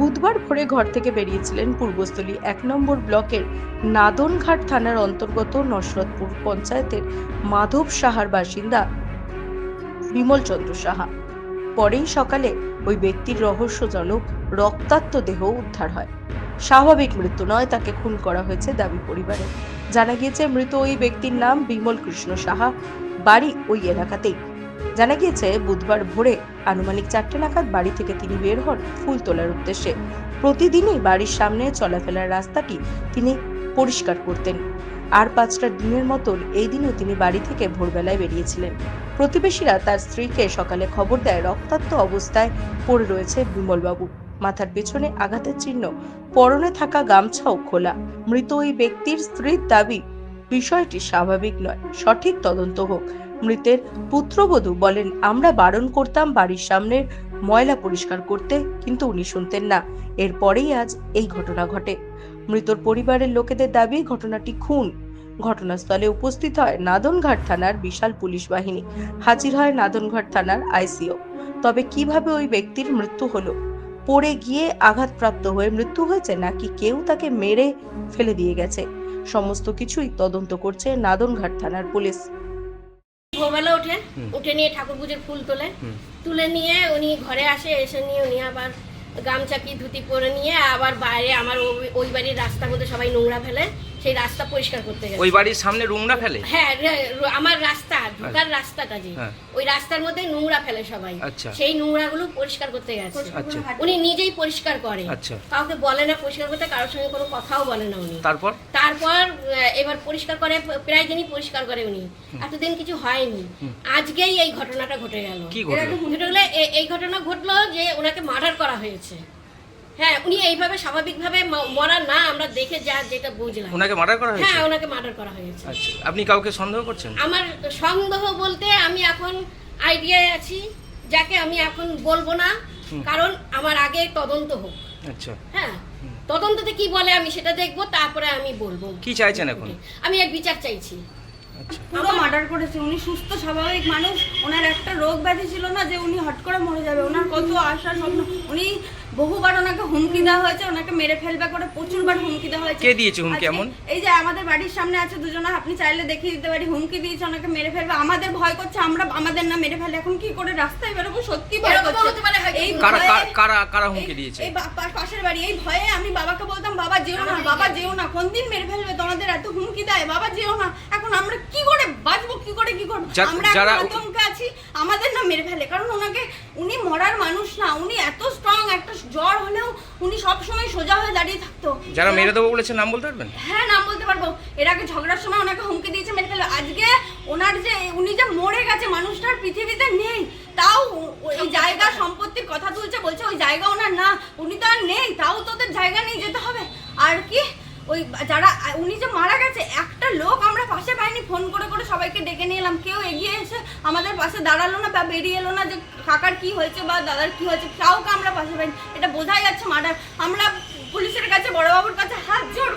বুধবার ভোরে ঘর থেকে বেরিয়েছিলেন পূর্বস্থলী ১ নম্বর ব্লকের নাদনঘাট থানার অন্তর্গত নসরতপুর পঞ্চায়েতের মাধব সাহার বাসিন্দা বিমল চন্দ্র সাহা। পরেই সকালে ওই ব্যক্তির রহস্যজনক রক্তাক্ত দেহ উদ্ধার হয়। স্বাভাবিক মৃত্যু নয়, তাকে খুন করা হয়েছে দাবি পরিবারের। জানা গিয়েছে মৃত ওই ব্যক্তির নাম বিমল কৃষ্ণ সাহা, বাড়ি ওই এলাকাতেই। জানা গিয়েছে বুধবার ভোরে আনুমানিক 4টে নাগাদ বাড়ি থেকে তিনি বের হন ফুল তোলার উদ্দেশ্যে। প্রতিদিনই বাড়ির সামনে চলাফেরার রাস্তাটি তিনি পরিষ্কার করতেন। আর 5টা দিনের মতন এই দিনও তিনি বাড়ি থেকে ভোরবেলায় বেরিয়েছিলেন। প্রতিবেশীরা তার স্ত্রীকে সকালে খবর দেয় রক্তাক্ত অবস্থায় পড়ে রয়েছে বিমলবাবু। মাথার পেছনে আঘাতের চিহ্ন, পরনে থাকা গামছাও খোলা। মৃত ওই ব্যক্তির স্ত্রীর দাবি বিষয়টি স্বাভাবিক নয়, সঠিক তদন্ত হোক। মৃতের পুত্রবধূ বলেন, আমরা বারণ করতাম বাড়ির সামনের ময়লা পরিষ্কার করতে, কিন্তু উনি শুনতেন না। এরপরেই আজ এই ঘটনা ঘটে। মৃতর পরিবারের লোকেদের দাবি ঘটনাটি খুন। ঘটনাস্থলে উপস্থিত হয় নাদনঘাট থানার বিশাল পুলিশ বাহিনী। হাজির হয় নাদনঘাট থানার আইসিও। তবে কিভাবে ওই ব্যক্তির মৃত্যু হলো, পড়ে গিয়ে আঘাতপ্রাপ্ত হয়ে মৃত্যু হয়েছে নাকি কেউ তাকে মেরে ফেলে দিয়ে গেছে, সমস্ত কিছুই তদন্ত করছে নাদনঘাট থানার পুলিশ। ভোরবেলা উঠে নিয়ে ঠাকুর পুজোর ফুল তুলে নিয়ে উনি ঘরে আসে, এসে নিয়ে উনি আবার গামছা কি ধুতি পরে নিয়ে আবার বাইরে আমার ওই বাড়ির রাস্তার মধ্যে সবাই নোংরা ফেলে, সেই রাস্তা পরিষ্কার করতে গেছে। ওই বাড়ির সামনে নোংরা ফেলে? হ্যাঁ, আমার রাস্তা ঢোকার রাস্তাটা যে ওই রাস্তার মধ্যে নোংরা ফেলে সবাই। সেই নোংরাগুলো পরিষ্কার করতে গেছে। উনি নিজেই পরিষ্কার করে, কাউকে বলে না পরিষ্কার করতে, কারোর সঙ্গে কোনো কথাও বলে না উনি। তারপর এবার পরিষ্কার করে, প্রায় দিনই পরিষ্কার করে উনি। এতদিন কিছু হয়নি, আজকেই এই ঘটনাটা ঘটে গেল। এই ঘটনা ঘটলো যে ওনাকে মার্ডার করা হয়েছে। হ্যাঁ, উনি এইভাবে স্বাভাবিকভাবে মরা না, আমরা দেখে যেটা বুঝলাম। ওনাকে মার্ডার করা হয়েছে? হ্যাঁ, ওনাকে মার্ডার করা হয়েছে। আচ্ছা, আপনি কাউকে সন্দেহ করছেন? আমার সন্দেহ বলতে আমি এখন আইডিয়ায় আছি, যাকে আমি এখন বলবো না, কারণ আমার আগে তদন্ত হোক। আচ্ছা, হ্যাঁ, তদন্ততে কি বলে আমি সেটা দেখবো, তারপরে আমি বলবো। কি চাইছেন এখন? আমি এক বিচার চাইছি। পুরো মার্ডার করেছে। উনি সুস্থ স্বাভাবিক মানুষ, ওনার একটা রোগ ব্যাধি ছিল না যে উনি হট করে মরে যাবে। ওনার কত আশা স্বপ্ন। উনি বহুবার ওনাকে হুমকি দেওয়া হয়েছে, ওনাকে মেরে ফেলবে করে প্রচুরবার হুমকি দেওয়া হয়েছে। কে দিয়েছে হুমকি? এমন এই যে আমাদের বাড়ির সামনে আছে দুজনা, আপনি চাইলে দেখিয়ে দিতে পারি, হুমকি দিয়েছে ওনাকে মেরে ফেলবে। আমাদের ভয় করছে, আমরা আমাদের না মেরে ফেলে এখন কি করে রাস্তায় বেরোবো, সত্যি ভয় করছে। এই কারা হুমকি দিয়েছে? এই পাশের বাড়ি। এই ভয়ে আমি বাবাকে বলতাম, বাবা যেও না, বাবা যেও না, কোন দিন মেরে ফেলবে, তোমাদের এত হুমকি দেয়, বাবা যেও না। এখন আমরা কি করে বাঁচবো, কি করে কি করবো? আমরা আতঙ্কে আছি, আমাদের না মেরে ফেলে। কারণ উনি মরার মানুষ না, উনি এত স্ট্রং, একটা জ্বর হলেও উনি সবসময় সোজা হয়ে দাঁড়িয়ে থাকতো। যারা মেরে দেবো বলেছে নাম বলতে পারবেন? হ্যাঁ, নাম বলতে পারবো। এর আগে ঝগড়ার সময় ওনাকে হুমকি দিয়েছে মেরে ফেলবে। আজকে উনি যে মরে গেছে, মানুষটার পৃথিবীতে নেই, তাও ওই জায়গা সম্পত্তির কথা তুলছে, বলছে ওই জায়গা ওনার না, উনি তো আর নেই, তাও তোদের জায়গা নিয়ে যেতে হবে। আর কি ওই যারা উনি যে মারা গেছে, একটা লোক আমরা পাশে পাইনি। ফোন করে করে সবাইকে ডেকে নিয়ে এলাম, কেউ এগিয়ে এসে আমাদের পাশে দাঁড়ালো না বা বেরিয়ে এলো না যে কাকার কি হয়েছে বা দাদার কি হয়েছে, কাউকে আমরা পাশে পাইনি। এটা বোঝাই যাচ্ছে মার্ডার। আমরা পুলিশের কাছে, বড়বাবুর কাছে হাত জোড়